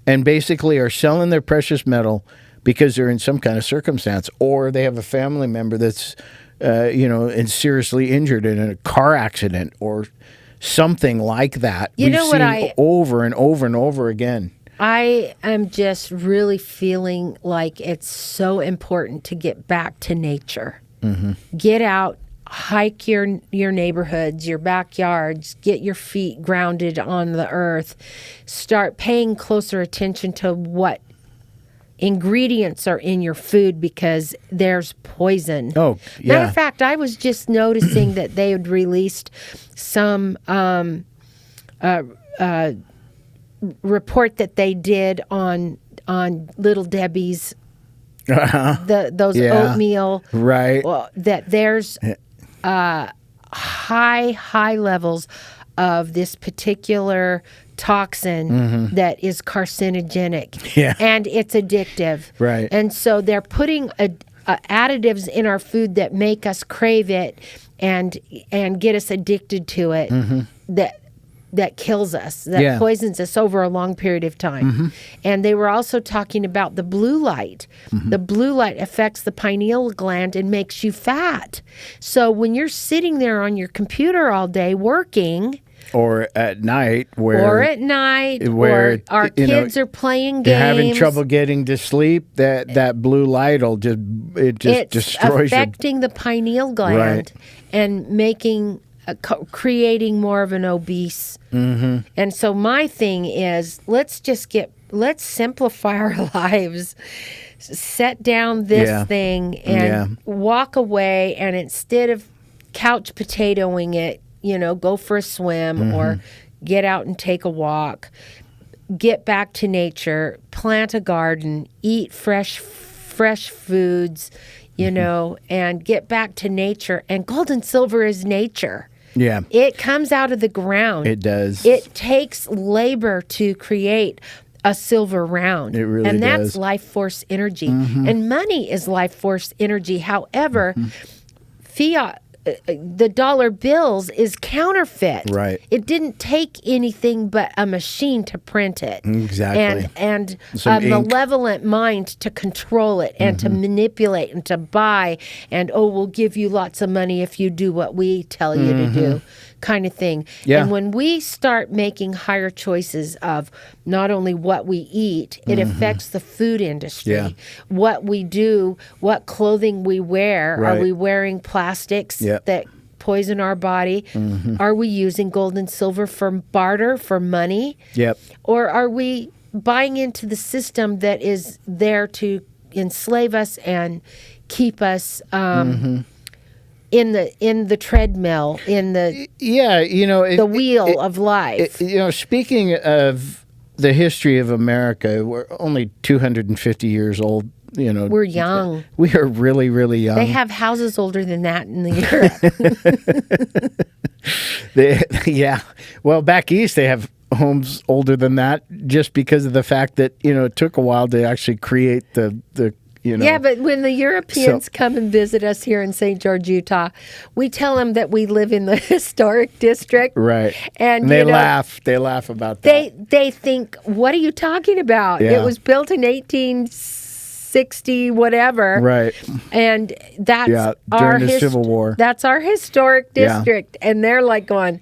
and basically are selling their precious metal because they're in some kind of circumstance, or they have a family member that's, and seriously injured in a car accident or something like that. You know what over and over and over again. I am just really feeling like it's so important to get back to nature. Get out, hike your neighborhoods, your backyards, get your feet grounded on the earth. Start paying closer attention to what ingredients are in your food because there's poison. Oh, yeah. Matter of fact, I was just noticing that they had released some report that they did on Little Debbie's those Yeah. oatmeal, Right. well, that there's high levels of this particular toxin that is carcinogenic. Yeah. And it's addictive. Right. And so they're putting additives in our food that make us crave it and get us addicted to it. That kills us, that poisons us over a long period of time. And they were also talking about the blue light. The blue light affects the pineal gland and makes you fat. So when you're sitting there on your computer all day working, or at night, where our kids are playing games, you're having trouble getting to sleep, that blue light will just destroys you. Affecting the pineal gland and making creating more of an obese. And so my thing is, let's simplify our lives, set down this thing and walk away, and instead of couch potatoing it, go for a swim or get out and take a walk, get back to nature, plant a garden, eat fresh foods, and get back to nature. And gold and silver is nature. Yeah. It comes out of the ground. It does. It takes labor to create a silver round. It really and that's does. life force energy. And money is life force energy. However, fiat, the dollar bills is counterfeit. Right. It didn't take anything but a machine to print it. Exactly. And Some a ink. malevolent mind to control it and to manipulate and to buy and, we'll give you lots of money if you do what we tell you to do, kind of thing. Yeah. And when we start making higher choices of not only what we eat, it affects the food industry. Yeah. What we do, what clothing we wear. Right. Are we wearing plastics that poison our body? Are we using gold and silver for barter, for money? Yep. Or are we buying into the system that is there to enslave us and keep us in the treadmill, in the the wheel of life? Speaking of the history of America, we're only 250 years old We're young. We are really, really young. They have houses older than that in the Europe. Yeah. Well, back east, they have homes older than that just because of the fact that, it took a while to actually create the. Yeah, but when the Europeans come and visit us here in St. George, Utah, we tell them that we live in the historic district. Right. And they laugh. They laugh about that. They think, what are you talking about? Yeah. It was built in 1860, whatever. Right. And that's during the Civil War. That's our historic district. Yeah. And they're like going,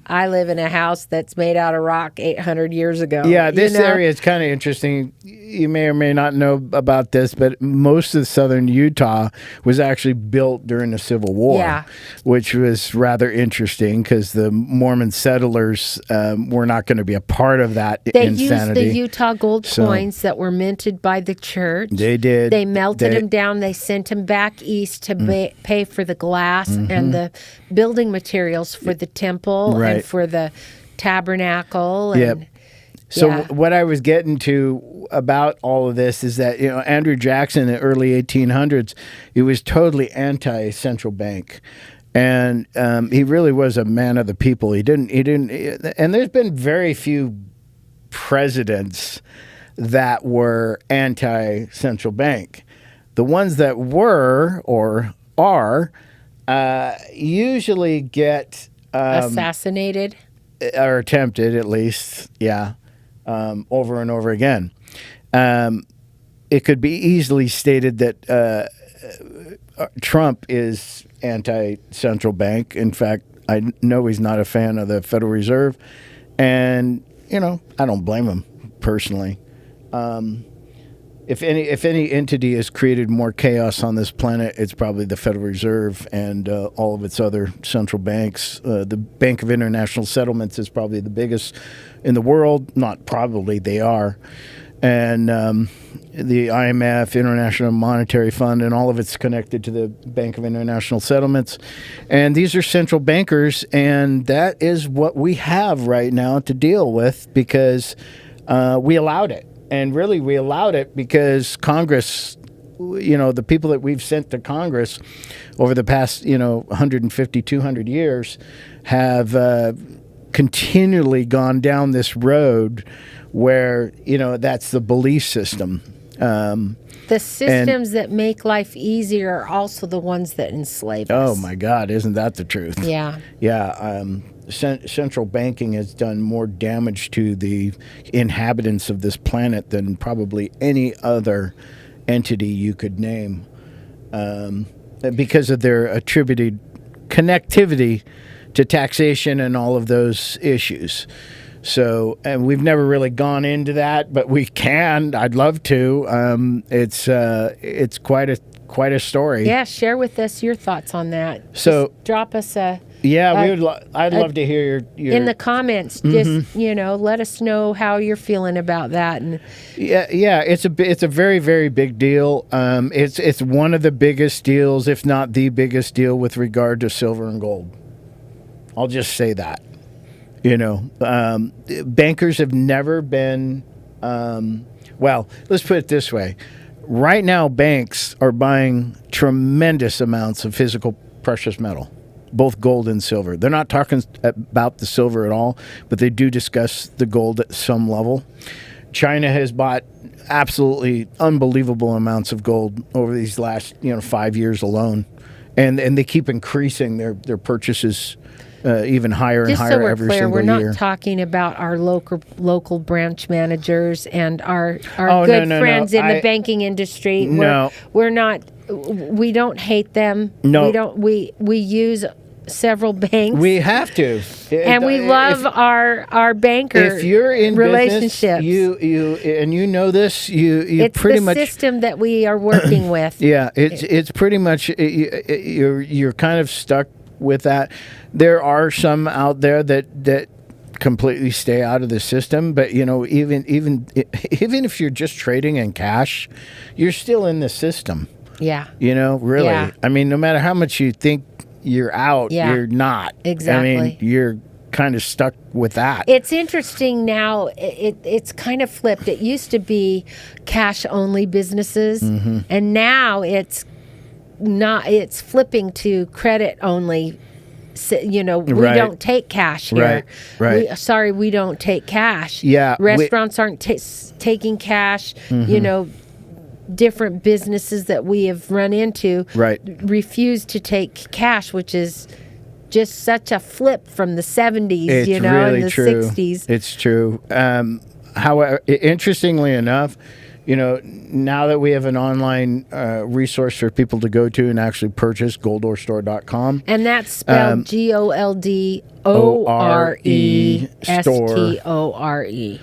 I live in a house that's made out of rock 800 years ago. Yeah, this area is kind of interesting. You may or may not know about this, but most of southern Utah was actually built during the Civil War, which was rather interesting because the Mormon settlers were not going to be a part of that insanity. They used the Utah gold coins that were minted by the church. They did. They melted them down. They sent them back east to pay for the glass and the building materials for the temple and for the tabernacle. And, So what I was getting to about all of this is that, Andrew Jackson in the early 1800s, he was totally anti-central bank. And he really was a man of the people. He didn't, and there's been very few presidents that were anti-central bank. The ones that were or are usually get assassinated or attempted, at least, over and over again. It could be easily stated that Trump is anti-central bank. In fact, I know he's not a fan of the Federal Reserve, and I don't blame him personally. If any entity has created more chaos on this planet, it's probably the Federal Reserve and all of its other central banks. The Bank of International Settlements is probably the biggest in the world. Not probably, they are. And the IMF, International Monetary Fund, and all of it's connected to the Bank of International Settlements. And these are central bankers, and that is what we have right now to deal with because we allowed it. And really, we allowed it because Congress, the people that we've sent to Congress over the past, 150, 200 years have continually gone down this road where, that's the belief system. The systems that make life easier are also the ones that enslave us. Oh, my God. Isn't that the truth? Yeah. Yeah. Central banking has done more damage to the inhabitants of this planet than probably any other entity you could name because of their attributed connectivity to taxation and all of those issues. So, and we've never really gone into that, but we can. I'd love to. It's quite a story. Yeah, share with us your thoughts on that. So, just drop us a. Yeah, I'd love to hear your in the comments. Just let us know how you're feeling about that. And it's a very, very big deal. It's one of the biggest deals, if not the biggest deal, with regard to silver and gold. I'll just say that. Bankers have never been. Well, let's put it this way. Right now, banks are buying tremendous amounts of physical precious metal. Both gold and silver. They're not talking about the silver at all, but they do discuss the gold at some level. China has bought absolutely unbelievable amounts of gold over these last 5 years alone, and they keep increasing their purchases even higher and higher every single year. We're not talking about our local branch managers and our good friends in the banking industry. We're not. We don't hate them. No, we use several banks. We have to, and we love our banker. If you're in relationships, business, you know this. You it's pretty the much system that we are working with. Yeah, it's pretty much you're kind of stuck with that. There are some out there that completely stay out of the system, but even if you're just trading in cash, you're still in the system. Yeah. Really. Yeah. I mean, no matter how much you think you're out, you're not. Exactly. I mean, kind of stuck with that. It's interesting now. It's kind of flipped. It used to be cash only businesses, and now it's not. It's flipping to credit only. We Right. don't take cash here. Right. We don't take cash. Yeah, Restaurants aren't taking cash. Different businesses that we have run into Right. refuse to take cash, which is just such a flip from the 70s, It's and really the true. 60s. It's true. However, interestingly enough, now that we have an online resource for people to go to and actually purchase, goldorsstore.com. And that's spelled GOLDORESTORE.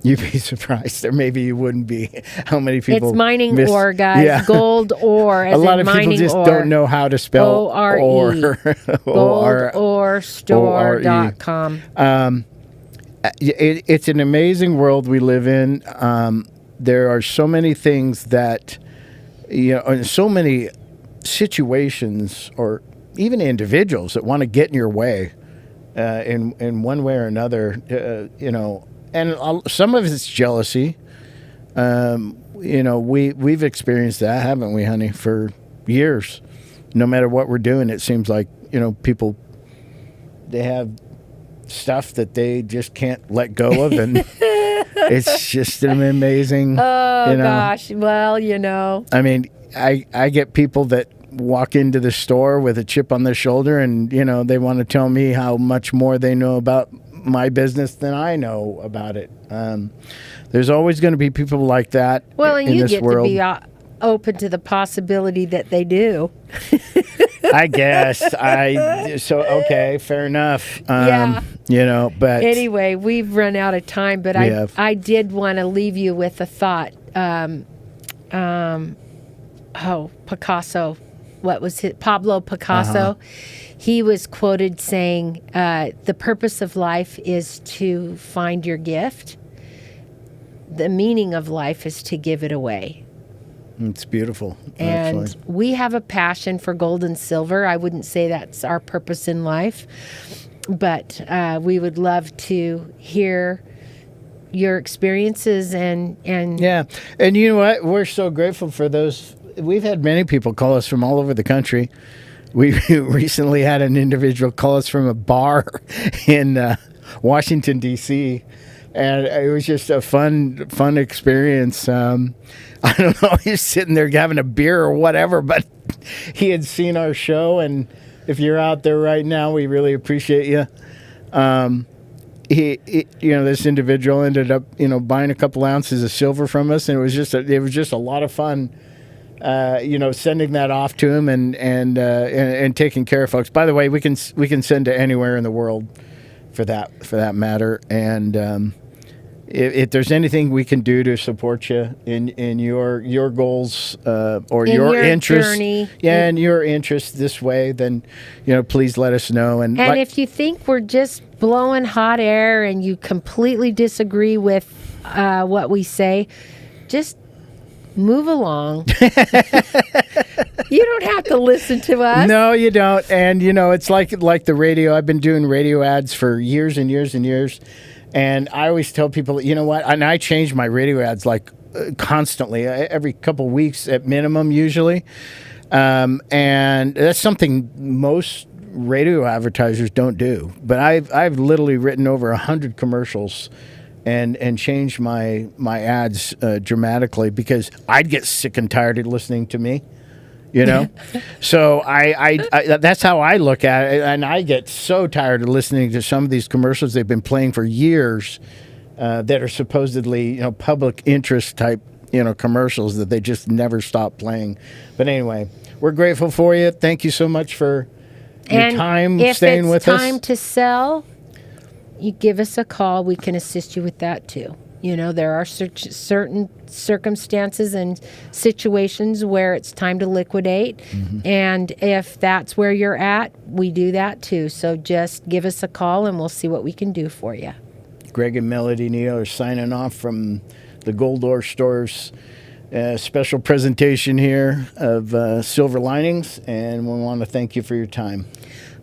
You'd be surprised, or maybe you wouldn't be, how many people It's mining ore, guys. Yeah. Gold ore. As A lot in of people mining just ore. don't know how to spell O-R-E. ore. GoldoreStore.com. It's an amazing world we live in. There are so many things that, and so many situations or even individuals that want to get in your way in one way or another, and some of it's jealousy. We've experienced that, haven't we, honey, for years. No matter what we're doing, it seems like, people, they have stuff that they just can't let go of, and it's just an amazing. Gosh. Well, I mean, I get people that walk into the store with a chip on their shoulder, and they want to tell me how much more they know about my business than I know about it. There's always going to be people like that. Well, and in you this get world. to be open to the possibility that they do. I guess. Okay, fair enough. Yeah. But Anyway, we've run out of time, but I did want to leave you with a thought. Picasso. What was it? Pablo Picasso. He was quoted saying, the purpose of life is to find your gift. The meaning of life is to give it away. It's beautiful. And actually. we have a passion for gold and silver. I wouldn't say that's our purpose in life, but we would love to hear your experiences and Yeah. And you know what? We're so grateful for those. We've had many people call us from all over the country. We recently had an individual call us from a bar in Washington, D.C., and it was just a fun experience. I don't know, he's sitting there having a beer or whatever, but he had seen our show, and if you're out there right now, we really appreciate you. This individual ended up, buying a couple ounces of silver from us, and it was just a lot of fun. Sending that off to him and taking care of folks. By the way, we can send to anywhere in the world for that matter. And if there's anything we can do to support you in your goals or in your interest, journey, and your interest this way, then please let us know. And if you think we're just blowing hot air and you completely disagree with what we say, just move along. You don't have to listen to us. No, you don't. And it's like the radio. I've been doing radio ads for years and years and years, and I always tell people, you know what? And I change my radio ads constantly, every couple weeks at minimum, usually. And that's something most radio advertisers don't do. But I've literally written over 100 commercials and change my ads dramatically because I'd get sick and tired of listening to me, So I that's how I look at it, and I get so tired of listening to some of these commercials they've been playing for years that are supposedly public interest type commercials that they just never stop playing. But anyway, we're grateful for you. Thank you so much for your time staying with us. If it's time to sell, you give us a call. We can assist you with that too. There are certain circumstances and situations where it's time to liquidate. Mm-hmm. And if that's where you're at, we do that too. So just give us a call and we'll see what we can do for you. Greg and Melody Neel are signing off from the Gold Ore Store's special presentation here of Silver Linings. And we want to thank you for your time.